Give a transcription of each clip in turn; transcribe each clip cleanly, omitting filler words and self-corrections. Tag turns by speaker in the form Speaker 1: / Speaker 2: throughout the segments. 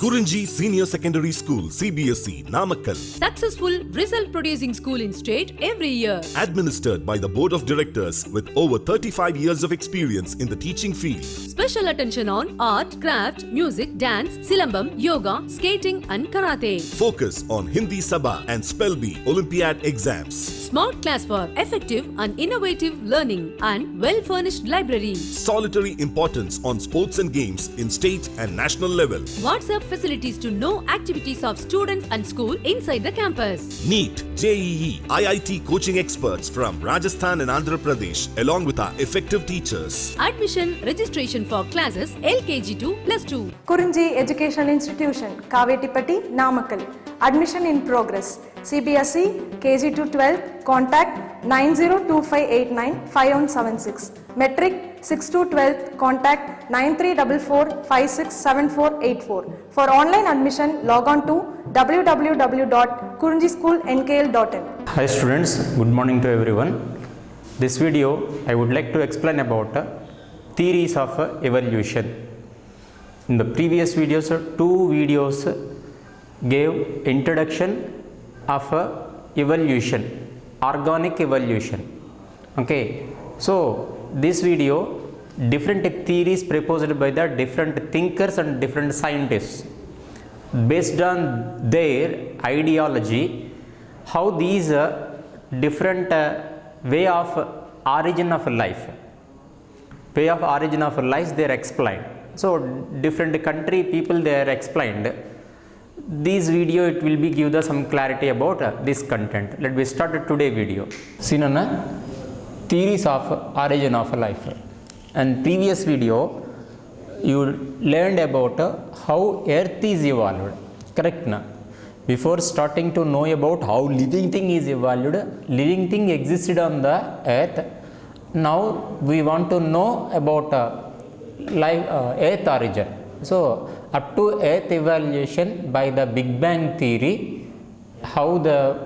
Speaker 1: Kurinji Senior Secondary School, CBSE, Namakkal.
Speaker 2: Successful result producing school in state every year.
Speaker 1: Administered by the Board of Directors with over 35 years of experience in the teaching field.
Speaker 2: Special attention on art, craft, music, dance, silambam, yoga, skating and karate.
Speaker 1: Focus on Hindi Sabha and Spell Bee Olympiad exams.
Speaker 2: Smart class for effective and innovative learning and well-furnished library.
Speaker 1: Solitary importance on sports and games in state and national level.
Speaker 2: WhatsApp facilities to know activities of students and school inside the campus.
Speaker 1: NEET, JEE, IIT coaching experts from Rajasthan and Andhra Pradesh along with our effective teachers.
Speaker 2: Admission registration for classes LKG to +2.
Speaker 3: Kurinji Educational Institution, Kavetipatti, Namakkal. Admission in progress. CBSE, KG to 12, contact 9025895176. Metric 6 to 12, contact 9344567484. For online admission, log on to www.kurinjischoolnkl.in.
Speaker 4: Hi students, good morning to everyone. This video I would like to explain about theories of evolution. In the previous videos, two videos gave introduction of evolution, organic evolution. Okay, so this video different theories proposed by the different thinkers and different scientists. Based on their ideology, how these different way of origin of life they are explained. So different country people they are explained. This video it will be give the some clarity about this content. Let me start today video. See na theories of origin of life. And previous video you learned about how earth is evolved, correct na? Before starting to know about how living thing is evolved, living thing existed on the earth. Now we want to know about life, earth origin. So up to earth evaluation by the Big Bang theory, how the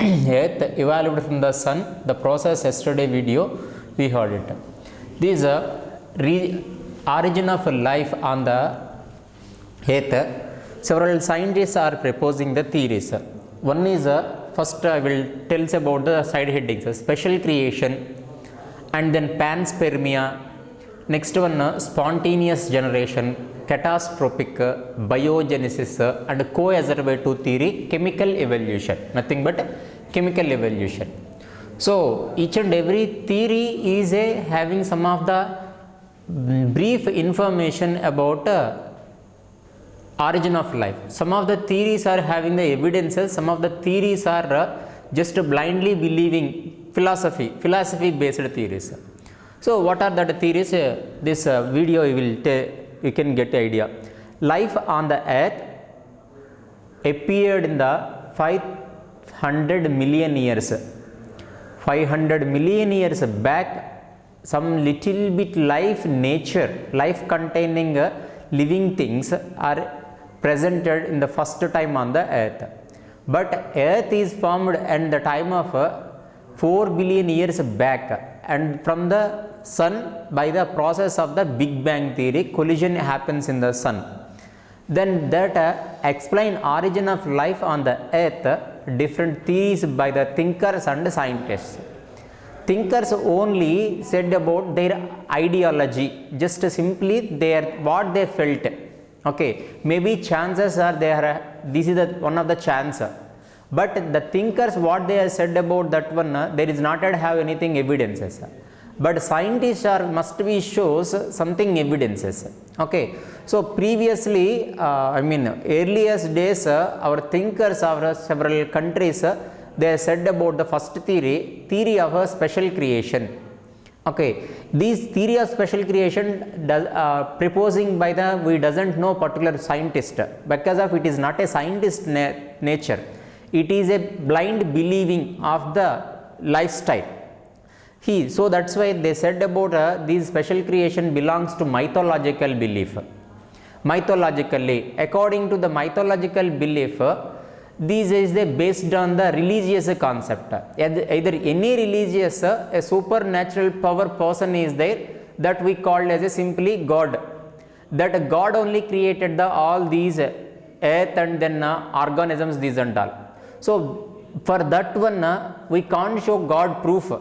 Speaker 4: earth evolved from the sun, the process yesterday video we heard it. This is origin of life on the earth. Several scientists are proposing the theories. One is first I will tell about the side headings: special creation, and then panspermia. Next one spontaneous generation, catastrophic, biogenesis, and co-conservative theory, chemical evolution. Nothing but chemical evolution. So each and every theory is having some of the brief information about origin of life. Some of the theories are having the evidences, some of the theories are just blindly believing philosophy based theories. So what are the theories? This video you can get idea. Life on the earth appeared in the 500 million years. 500 million years back, some little bit life containing living things are presented in the first time on the earth. But earth is formed at the time of 4 billion years back, and from the sun, by the process of the Big Bang theory, collision happens in the sun. Then that explain origin of life on the earth. Different theories by the thinkers and scientists. Thinkers only said about their ideology, just simply what they felt. Okay, maybe chances are there. This is one of the chance. But the thinkers what they have said about that one, there is not yet have anything evidences. But scientists must be shows something evidences. Okay, so previously earliest days our thinkers of several countries they said about the first theory of a special creation. Okay, this theory of special creation proposing by the we doesn't know particular scientist, because of it is not a scientist nature. It is a blind believing of the lifestyle. So that's why they said about this special creation belongs to mythological belief. Mythologically, according to the mythological belief, this is based on the religious concept. Either any religious, a supernatural power person is there that we call as a simply God. that God only created the all these earth and then organisms, these and all. So for that one we can't show God proof.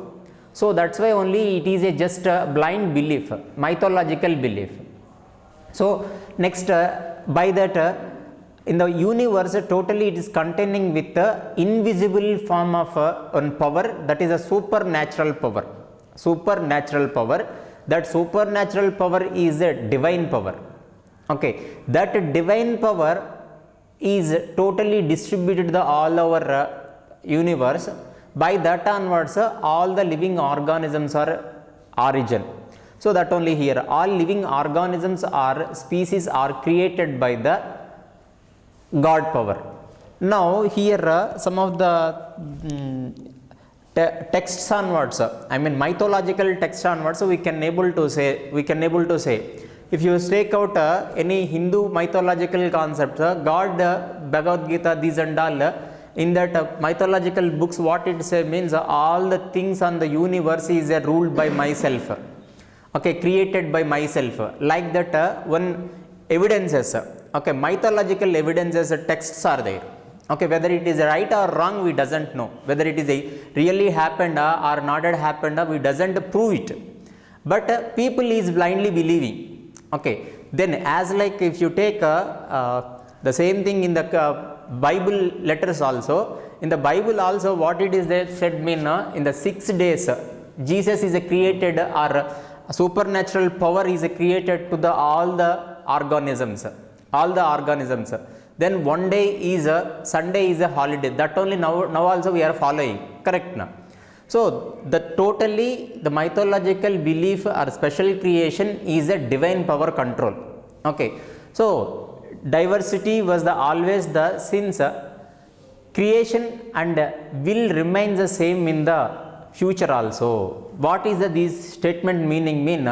Speaker 4: So that's why only it is a just a blind belief, mythological belief. So next by that in the universe totally it is containing with the invisible form of one power, that is a supernatural power. Supernatural power, that supernatural power is a divine power. Okay, that divine power is totally distributed the all over universe. By that onwards all the living organisms are origin. So that only here all living organisms or species are created by the God power. Now here some of the texts onwards, I mean mythological texts onwards, so we can able to say if you take out any Hindu mythological concepts, God, Bhagavad Gita, these and all, in that mythological books what it say means all the things on the universe is ruled by myself, okay, created by myself, like that one evidences, okay, mythological evidences, texts are there. Okay, whether it is right or wrong we doesn't know, whether it is really happened or not happened, we doesn't prove it, but people is blindly believing. Okay, then as like if you take the same thing in the Bible letters also, in the Bible also what it is they said mean in the 6 days Jesus is created, or supernatural power is created to the all the organisms. Then one day is Sunday is a holiday, that only now also we are following, correct now. So the totally the mythological belief or special creation is a divine power control. Okay, so diversity was the always the since creation and will remain the same in the future also. What is this statement meaning mean?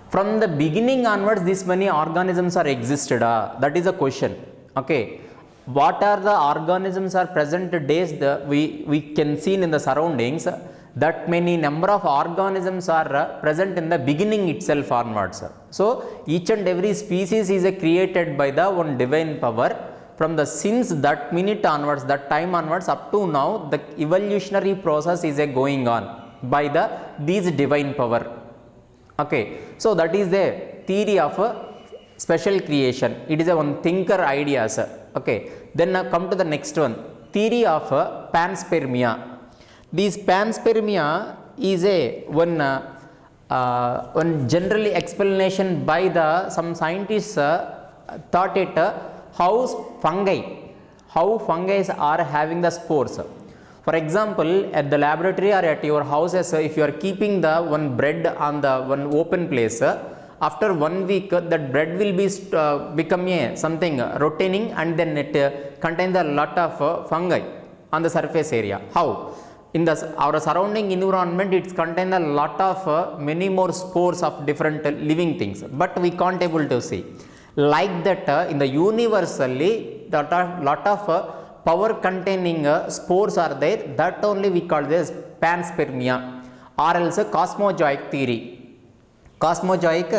Speaker 4: From the beginning onwards this many organisms are existed, that is a question. Okay, what are the organisms are present days we can see in the surroundings, that many number of organisms are present in the beginning itself onwards. So each and every species is created by the one divine power. From the since that minute onwards, that time onwards up to now, the evolutionary process is going on by these divine power. Okay, so that is the theory of special creation. It is a one thinker ideas. Okay, then come to the next one, theory of panspermia. This panspermia is a one generally explanation by the some scientists thought it how fungi are having the spores. For example, at the laboratory or at your houses, if you are keeping the one bread on the one open place, after 1 week that bread will be become a something rotating, and then it contains a lot of fungi on the surface area. How? In our surrounding environment it contains a lot of many more spores of different living things, but we can't able to see. Like that in the universally lot of power containing spores are there, that only we call this panspermia or else cosmozoic theory. Cosmozoic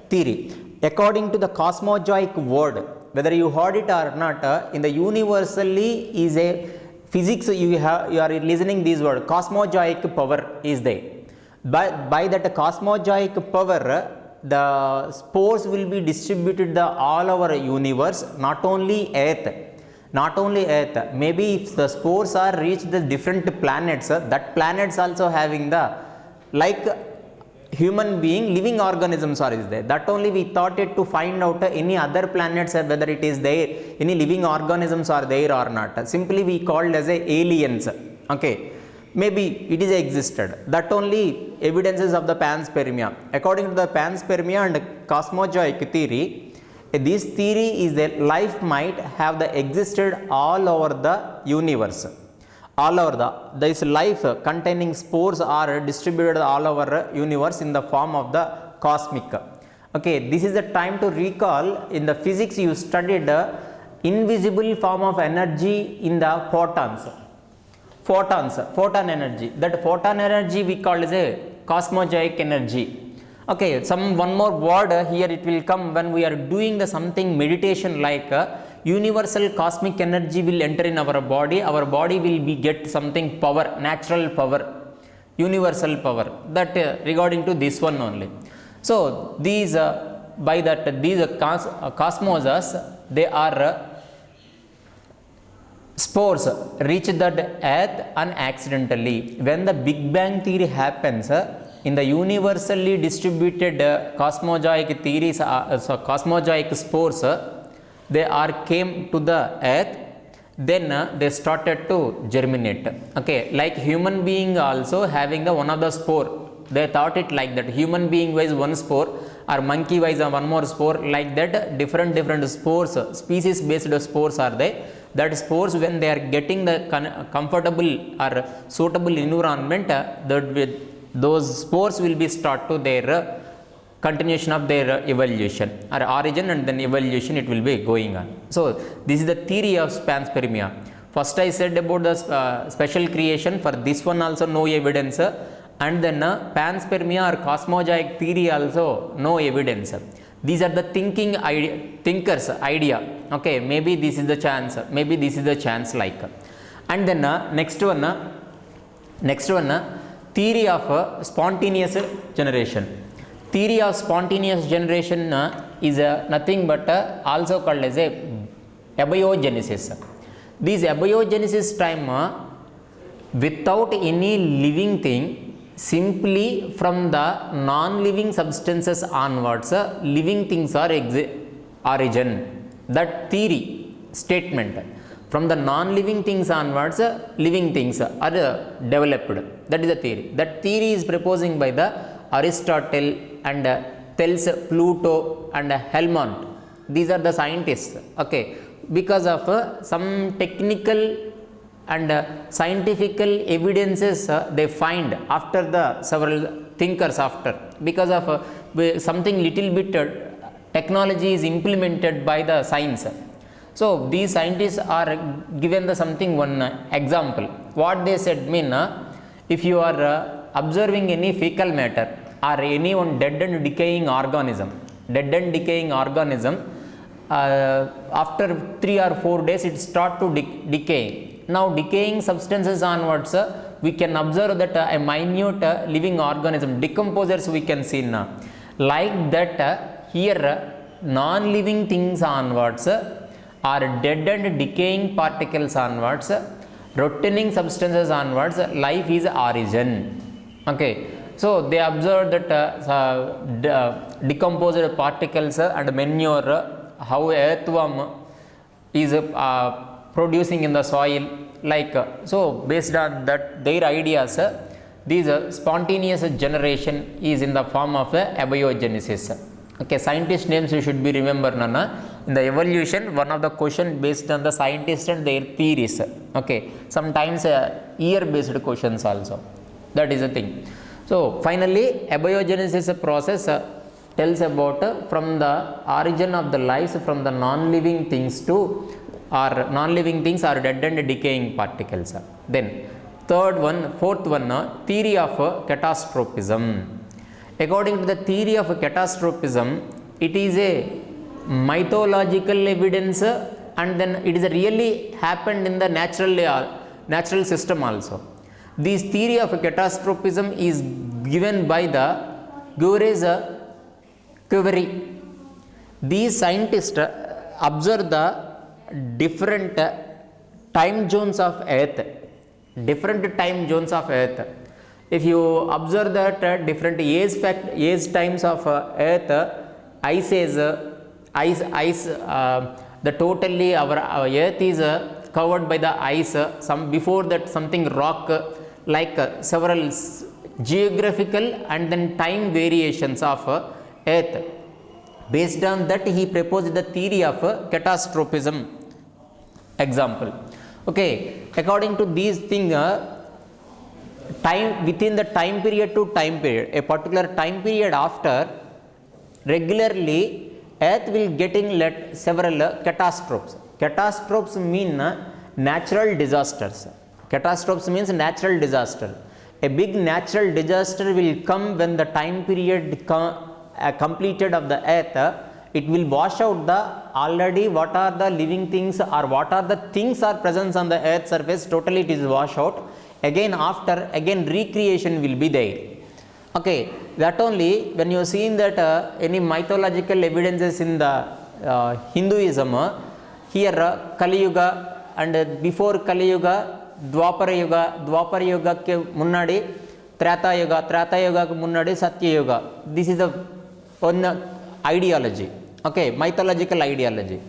Speaker 4: theory. According to the cosmozoic word, whether you heard it or not, in the universally is a physics you are listening this word, cosmozoic power is there. By that cosmozoic power, the spores will be distributed all over universe, not only earth. Maybe if the spores are reached the different planets, that planets also having the like human being living organisms are is there, that only we thought it to find out any other planets whether it is there any living organisms are there or not. Simply we called as a aliens. Okay, maybe it is existed, that only evidences of the panspermia. According to the panspermia and cosmozoic theory, this theory is that life might have existed all over the universe. This life containing spores are distributed all over universe in the form of the cosmic. Okay, this is the time to recall in the physics you studied invisible form of energy in the photons, photon energy. That photon energy we call as a cosmozoic energy. Okay, one more word here it will come when we are doing the something meditation, like universal cosmic energy will enter in our body will be get something power, natural power, universal power, that regarding to this one only. So these by that these cosmoses, they are spores reach that earth unaccidentally. When the Big Bang theory happens, in the universally distributed cosmozoic theories, cosmozoic spores, they are came to the earth, then they started to germinate. Okay, like human being also having the one of the spore, they thought it like that, human being wise one spore, or monkey wise one more spore, like that different spores, species based spores are there. That spores, when they are getting the comfortable or suitable environment, those spores will be start to their continuation of their evolution or origin, and then evolution it will be going on. So this is the theory of panspermia. First I said about the special creation, for this one also no evidence, and then panspermia or cosmozoic theory also no evidence. These are the thinkers idea. Okay, maybe this is the chance, maybe this is the chance, like. And then next one theory of spontaneous generation. Theory of spontaneous generation is nothing but also called as a abiogenesis. This abiogenesis time, without any living thing, simply from the non-living substances onwards, living things are origin. That theory statement, from the non-living things onwards, living things are developed. That is the theory. That theory is proposing by the Aristotle and Thales, Plato and Helmont. These are the scientists. Okay, because of some technical and scientific evidences they find after the several thinkers after, because of something little bit technology is implemented by the science. So these scientists are given the something one example. What they said mean, if you are observing any fecal matter or any one dead and decaying organism, after 3 or 4 days it start to decay. Now decaying substances onwards, we can observe that a minute living organism, decomposers we can see now. Like that here non-living things onwards, are dead and decaying particles onwards, rotating substances onwards, life is origin. Okay, so they observe that decomposed particles and manure, how earthworm is producing in the soil, like so based on that their ideas, these spontaneous generation is in the form of abiogenesis. Okay, scientist names you should be remember, Nana. In the evolution, one of the question based on the scientists and their theories. Okay, sometimes year based questions also. That is the thing. So finally, abiogenesis process tells about from the origin of the lives from the non-living things to, or non-living things are dead and decaying particles. Then fourth one, theory of catastrophism. According to the theory of catastrophism, it is a mythological evidence, and then it is really happened in the natural system also. This theory of catastrophism is given by the Cuvier. These scientists observe the different time zones of Earth. If you observe that different age times of Earth, ice the totally our Earth is covered by the ice. Some before that something rock, like several geographical and then time variations of Earth. Based on that, he proposed the theory of catastrophism. Example. Okay, according to these things, time within the time period to time period, a particular time period after, regularly Earth will getting several catastrophes. Catastrophes mean natural disasters. Catastrophes means natural disaster. A big natural disaster will come when the time period completed of the earth, it will wash out the already what are the living things or what are the things are present on the earth surface, totally it is wash out. Again after, again recreation will be there. Okay, that only when you are seeing that any mythological evidences in the Hinduism, here Kali Yuga and before Kali Yuga, Dwapara Yuga ke munnadi Treta Yuga ke munnadi Satya Yuga. This is a one ideology, okay, mythological ideology.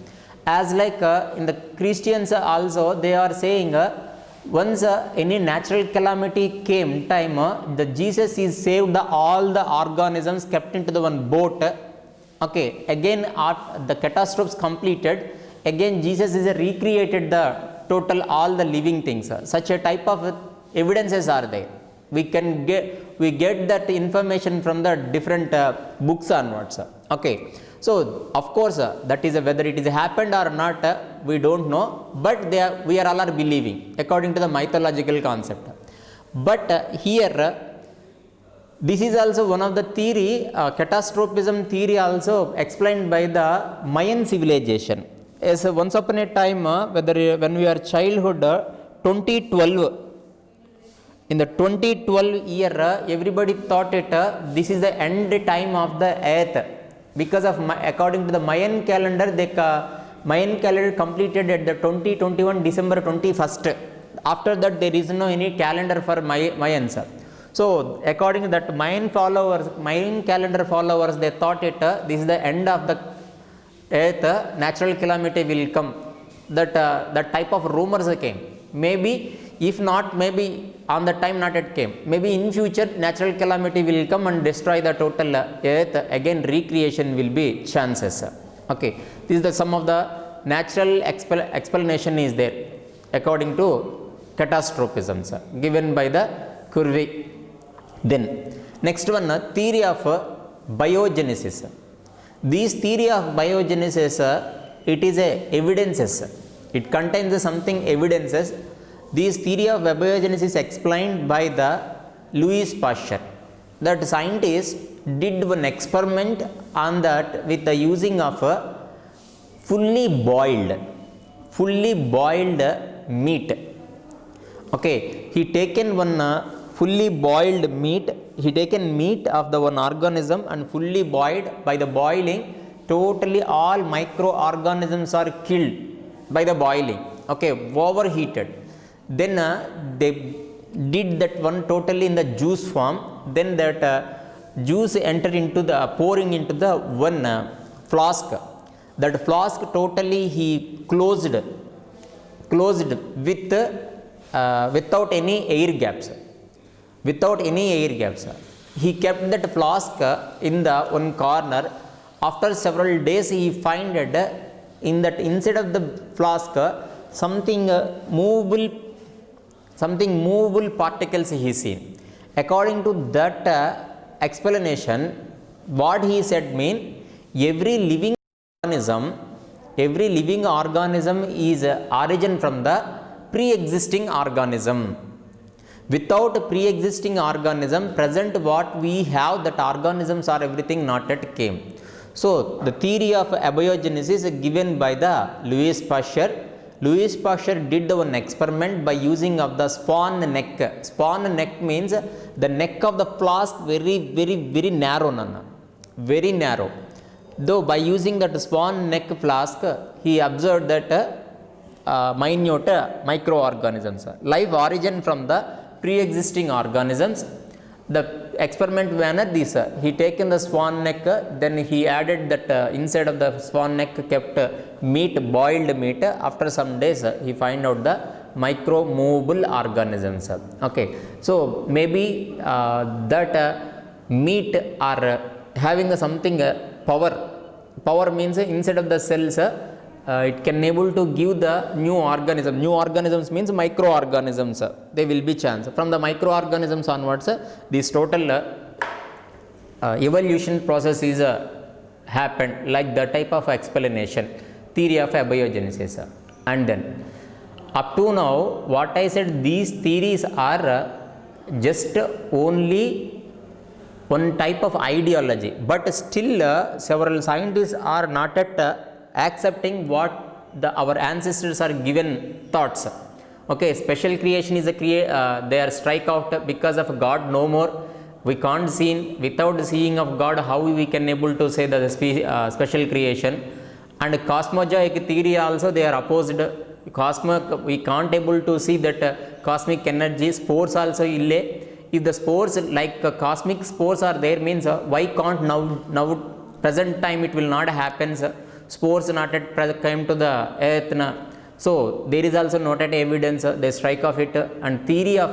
Speaker 4: As like in the Christians also they are saying once any natural calamity came time, the Jesus is saved all the organisms kept into the one boat. Okay, again the catastrophes completed, again Jesus is recreated the total all the living things. Such a type of evidences are there. We get that information from the different books onwards. Okay, so of course that is whether it is happened or not, we don't know, but we are all are believing according to the mythological concept. But here this is also one of the theory, catastrophism theory also explained by the Mayan civilization. As once upon a time, when we are childhood, 2012, in the 2012 year, everybody thought it this is the end time of the earth, because of according to the Mayan calendar, Mayan calendar completed at the 2021 December 21st. After that, there is no any calendar for Mayans. So according to that Mayan calendar followers, they thought it this is the end of the earth, natural calamity will come. That type of rumors came. Maybe if not, maybe on the time not it came. Maybe in future natural calamity will come and destroy the total earth. Again recreation will be chances. Okay, this is the some of the natural explanation is there according to catastrophisms given by the Curvey. Then next one, theory of biogenesis. This theory of biogenesis, it is a evidences. It contains something evidences. This theory of biogenesis is explained by the Louis Pasteur. That scientist did one experiment on that with the using of a fully boiled meat. Okay, he taken one fully boiled meat. He taken meat of the one organism and fully boiled. By the boiling, totally all microorganisms are killed by the boiling. Okay, overheated. Then they did that one totally in the juice form. Then that juice entered into the pouring into the one flask. That flask totally he closed with without any air gaps. He kept that flask in the one corner. After several days, he found in that inside of the flask something movable particles he seen. According to that explanation, what he said mean every living organism is origin from the pre-existing organism. Without pre-existing organism, present what we have, that organisms are everything not yet came. So the theory of abiogenesis is given by the Louis Pasteur. Louis Pasteur did one experiment by using of the swan neck. Swan neck means the neck of the flask very narrow, very narrow. Though by using that swan neck flask, he observed that minute microorganisms, life origin from the pre-existing organisms. The experiment manner this, he taken the swan neck, then he added that inside of the swan neck kept meat, boiled meat. After some days he find out the micro movable organisms. Okay, so maybe that meat are having something power means inside of the cells it can able to give the new organisms means microorganisms, they will be chance. From the microorganisms onwards, this total evolution process is happened, like the type of explanation, theory of abiogenesis. And then up to now what I said, these theories are just only one type of ideology, but still several scientists are not yet accepting what our ancestors are given thoughts. Okay, special creation is they are strike out because of God no more. We can't see, without seeing of God, how we can able to say that special creation. And cosmogoic theory also they are opposed. We can't able to see that cosmic energy. Spores also ille. If the spores like cosmic spores are there, means why can't now present time it will not happen, spores not at came to the earth na. So there is also not at evidence, they strike of it. And theory of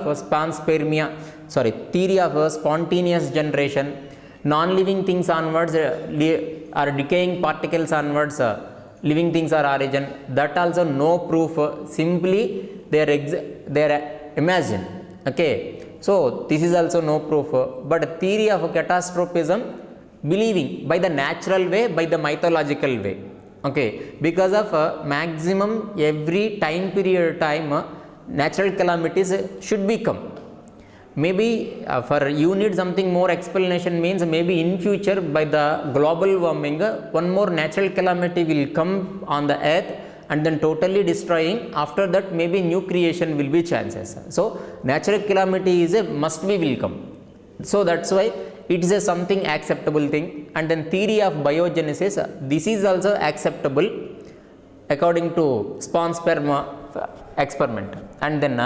Speaker 4: theory of spontaneous generation, non-living things onwards are decaying particles onwards, living things are origin, that also no proof, simply they are imagined. Okay, so this is also no proof. But theory of catastrophism, believing by the natural way, by the mythological way. Okay, because of maximum every time period natural calamities should become. Maybe for you need something more explanation, means maybe in future by the global warming one more natural calamity will come on the earth and then totally destroying. After that maybe new creation will be chances. So natural calamity is a must be will come. So that's why it is a something acceptable thing. And then theory of biogenesis, this is also acceptable according to spawn sperma experiment. And then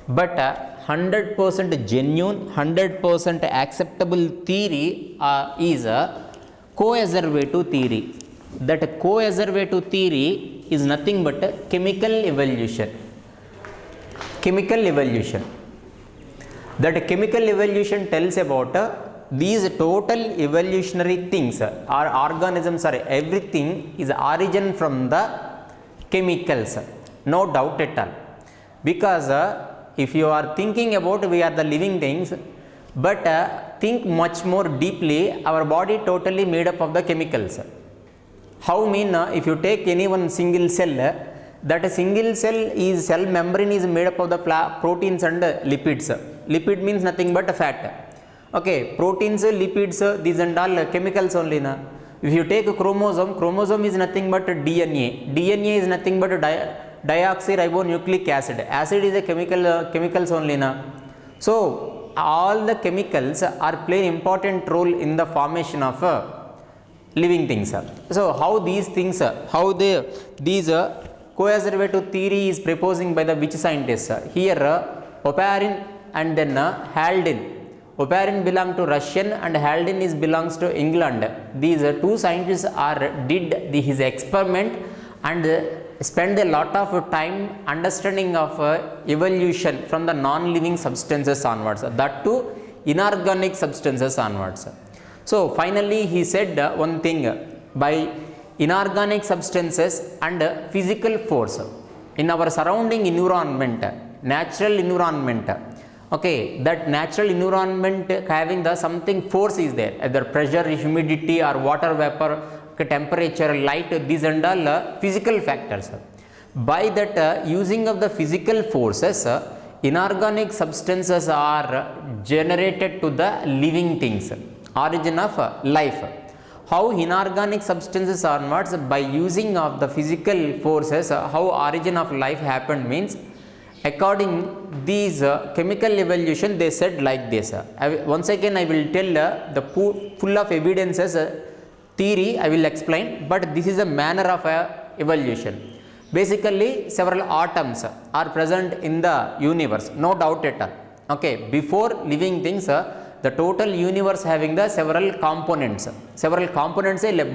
Speaker 4: but 100% genuine, 100% acceptable theory is a co-aservative theory. That co-aservative theory is nothing but chemical evolution. Chemical evolution. That chemical evolution tells about these total evolutionary things, our organisms are everything is origin from the chemicals, no doubt at all. Because if you are thinking about we are the living things, but think much more deeply, our body totally made up of the chemicals. How mean, if you take any one single cell, that a single cell is cell membrane is made up of the proteins and lipids. Lipid means nothing but fat. Okay, proteins, lipids, these and all chemicals only na. If you take a chromosome is nothing but DNA. DNA is nothing but deoxyribonucleic acid. Acid is a chemicals only na. So all the chemicals are playing important role in the formation of living things. So how these things, how these co-aservative theory is proposing by the which scientists? Here Oparin and then Haldane. Oparin belongs to Russian and Haldane belongs to England. These two scientists did his experiment and spend a lot of time understanding of evolution from the non-living substances onwards, that to inorganic substances onwards. So finally he said one thing, by inorganic substances and physical force in our surrounding environment, natural environment. Okay, that natural environment having the something force is there, either pressure, humidity or water vapor, temperature, light, these and all physical factors. By that using of the physical forces, inorganic substances are generated to the living things, origin of life. How inorganic substances are not, by using of the physical forces, how origin of life happened means, according these chemical evolution, they said like this. Once again I will tell the full of evidences theory I will explain, but this is a manner of evolution. Basically several atoms are present in the universe, no doubt at all. Okay, before living things, the total universe having the several components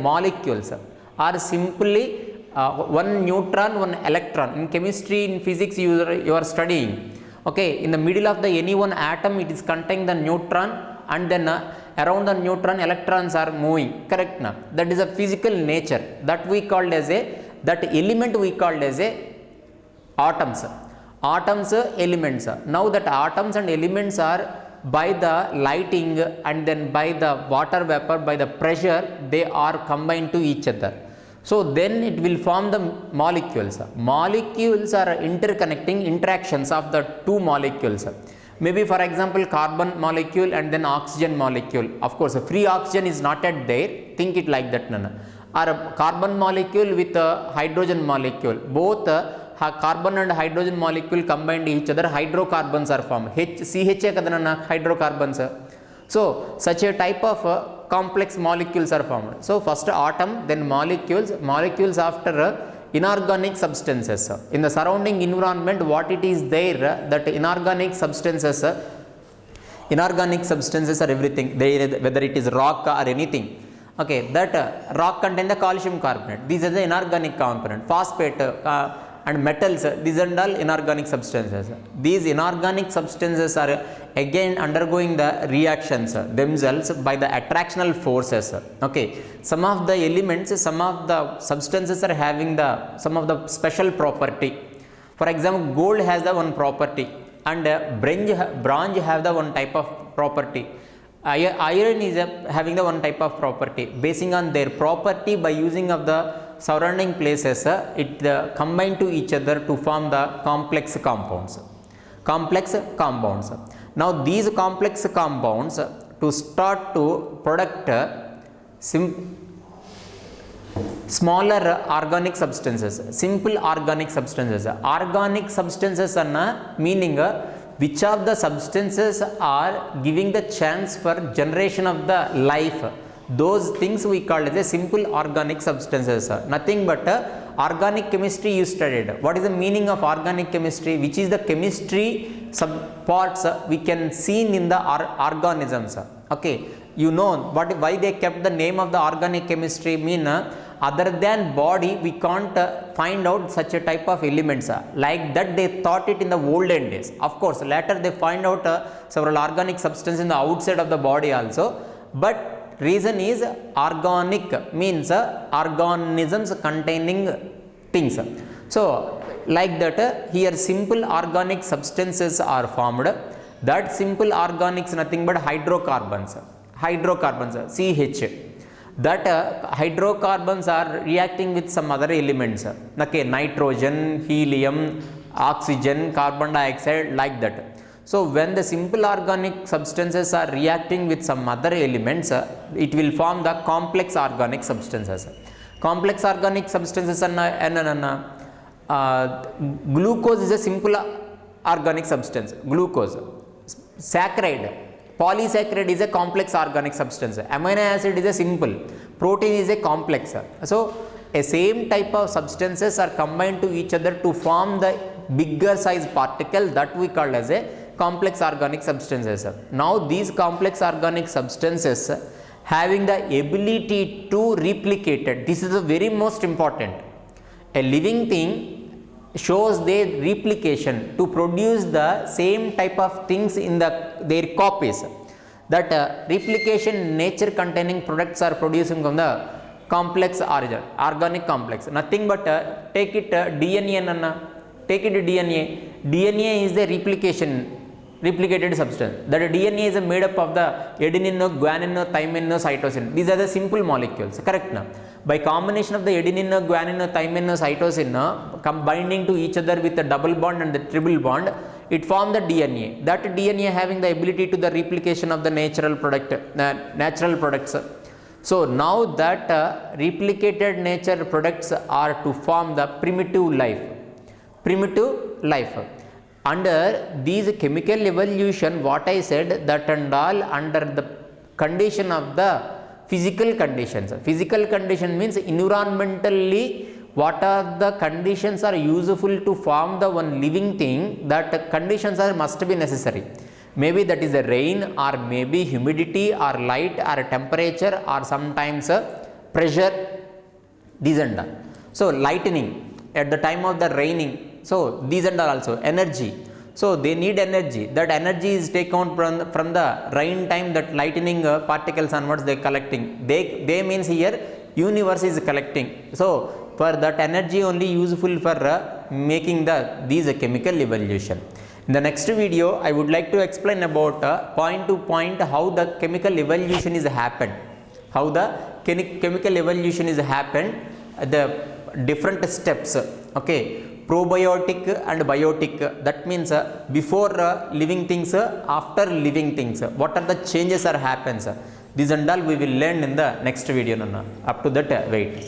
Speaker 4: molecules are simply one neutron, one electron. In chemistry, in physics you are studying. Okay, in the middle of the any one atom it is containing the neutron, and then around the neutron electrons are moving, correct na? That is a physical nature that we called as that element we called as atoms, elements. Now that atoms and elements are by the lighting and then by the water vapor, by the pressure, they are combined to each other. So then it will form the molecules. Molecules are interconnecting interactions of the two molecules. Maybe for example carbon molecule and then oxygen molecule. Of course a free oxygen is not at there, think it like that nana. Or a carbon molecule with a hydrogen molecule, both carbon and hydrogen molecule combined each other, hydrocarbons are formed. CH kadana hydrocarbons. So such a type of complex molecules are formed. So first atom, then molecules after inorganic substances. In the surrounding environment what it is there, that inorganic substances are everything there, whether it is rock or anything. Okay, that rock contain the calcium carbonate, these are the inorganic component. Phosphate and metals, these are all inorganic substances. These inorganic substances are again undergoing the reactions themselves by the attractional forces. Okay, some of the elements, some of the substances are having some of the special property. For example, gold has the one property, and bronze have the one type of property. Iron is having the one type of property. Basing on their property, by using of the surrounding places, it combine to each other to form the complex compounds. Now these complex compounds to start to product smaller organic substances, simple organic substances. Organic substances are meaning which of the substances are giving the chance for generation of the life. Those things we call as a simple organic substances. Nothing but organic chemistry you studied. What is the meaning of organic chemistry? Which is the chemistry parts we can see in the organisms. Okay, you know why they kept the name of the organic chemistry, mean other than body we can't find out such a type of elements. Like that they thought it in the olden days. Of course later they find out several organic substances in the outside of the body also, but reason is organic means organisms containing things. So like that here simple organic substances are formed. That simple organics nothing but hydrocarbons, CH. That hydrocarbons are reacting with some other elements, okay, nitrogen, helium, oxygen, carbon dioxide, like that. So when the simple organic substances are reacting with some other elements, it will form the complex organic substances. Complex organic substances glucose is a simple organic substance, glucose. Saccharide, polysaccharide is a complex organic substance. Amino acid is a simple, protein is a complex. So a same type of substances are combined to each other to form the bigger size particle that we call as a complex organic substances. Now these complex organic substances having the ability to replicate, this is the very most important. A living thing shows their replication to produce the same type of things in their copies. That replication nature containing products are producing from the complex origin, organic complex. Nothing but take it DNA nanna. Take it DNA. DNA is the replicated substance. That DNA is made up of the adenine, guanine, thymine, cytosine. These are the simple molecules, correct na? By combination of the adenine, guanine, thymine, cytosine combining to each other with the double bond and the triple bond, it forms the DNA. That DNA having the ability to the replication of the natural products. So now that replicated nature products are to form the primitive life. Under these chemical evolution, what I said, that and all under the condition of the physical conditions. Physical condition means environmentally what are the conditions are useful to form the one living thing, that conditions are must be necessary. Maybe that is the rain, or maybe humidity, or light, or temperature, or sometimes pressure, these and all. So lightning at the time of the raining, so these and all also energy. So they need energy. That energy is taken from the rain time, that lightning particles onwards they collecting. They means here universe is collecting. So for that energy only useful for making these chemical evolution. In the next video, I would like to explain about point to point how the chemical evolution is happened. How the chemical evolution is happened, the different steps. Okay, probiotic and biotic, that means before living things, after living things, what are the changes are happens. This and all we will learn in the next video. Up to that, wait.